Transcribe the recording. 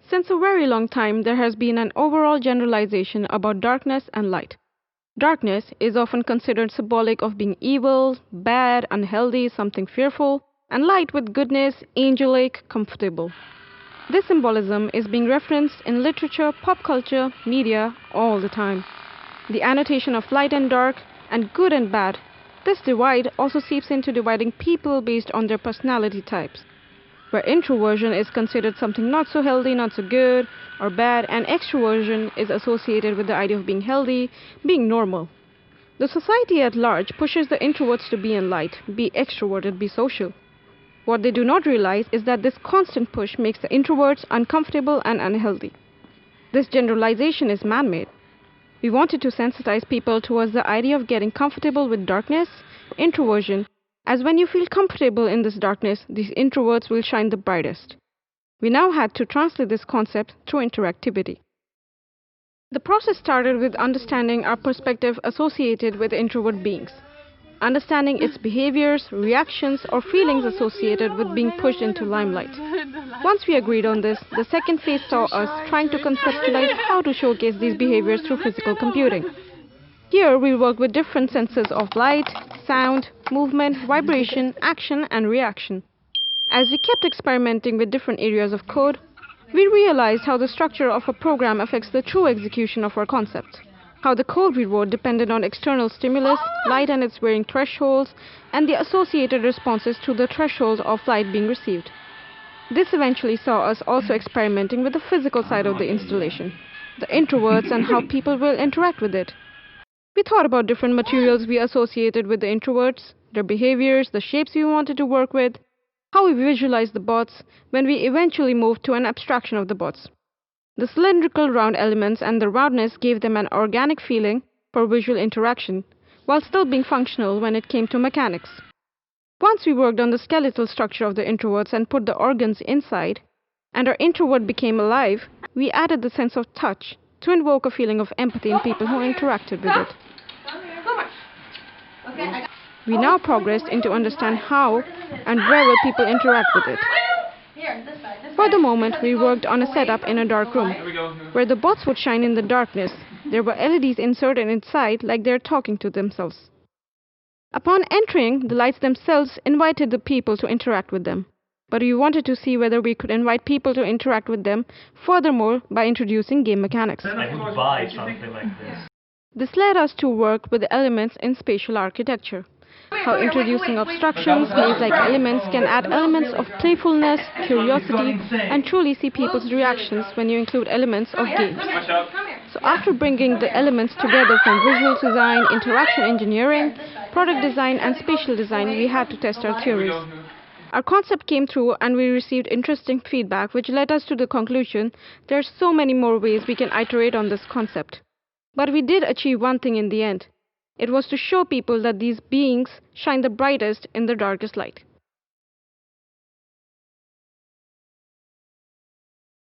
Since a very long time, there has been an overall generalization about darkness and light. Darkness is often considered symbolic of being evil, bad, unhealthy, something fearful, and light with goodness, angelic, comfortable. This symbolism is being referenced in literature, pop culture, media all the time. The annotation of light and dark, and good and bad. This divide also seeps into dividing people based on their personality types, where introversion is considered something not so healthy, not so good, or bad, and extroversion is associated with the idea of being healthy, being normal. The society at large pushes the introverts to be in light, be extroverted, be social. What they do not realize is that this constant push makes the introverts uncomfortable and unhealthy. This generalization is man-made. We wanted to sensitize people towards the idea of getting comfortable with darkness, introversion, as when you feel comfortable in this darkness, these introverts will shine the brightest. We now had to translate this concept through interactivity. The process started with understanding our perspective associated with introvert beings, understanding its behaviors, reactions, or feelings associated with being pushed into limelight. Once we agreed on this, the second phase saw us trying to conceptualize how to showcase these behaviors through physical computing. Here we worked with different senses of light, sound, movement, vibration, action, and reaction. As we kept experimenting with different areas of code, we realized how the structure of a program affects the true execution of our concept, how the code we wrote depended on external stimulus, light and its varying thresholds, and the associated responses to the thresholds of light being received. This eventually saw us also experimenting with the physical side of the installation, the introverts and how people will interact with it. We thought about different materials we associated with the introverts, their behaviors, the shapes we wanted to work with, how we visualized the bots, when we eventually moved to an abstraction of the bots. The cylindrical round elements and the roundness gave them an organic feeling for visual interaction, while still being functional when it came to mechanics. Once we worked on the skeletal structure of the introverts and put the organs inside, and our introvert became alive, we added the sense of touch to invoke a feeling of empathy in people who interacted with it. We now progressed into understand how and where will people interact with it. For the moment, we worked on a setup in a dark room, where the bots would shine in the darkness. There were LEDs inserted inside like they're talking to themselves. Upon entering, the lights themselves invited the people to interact with them. But we wanted to see whether we could invite people to interact with them furthermore by introducing game mechanics. I would buy something like this. This led us to work with the elements in spatial architecture. How introducing abstractions, maze-like elements can add elements of playfulness, curiosity, and truly see people's reactions when you include elements of games. So after bringing the elements together from visual design, interaction engineering, product design, and spatial design, we had to test our theories. Our concept came through and we received interesting feedback which led us to the conclusion there are so many more ways we can iterate on this concept. But we did achieve one thing in the end. It was to show people that these beings shine the brightest in the darkest light.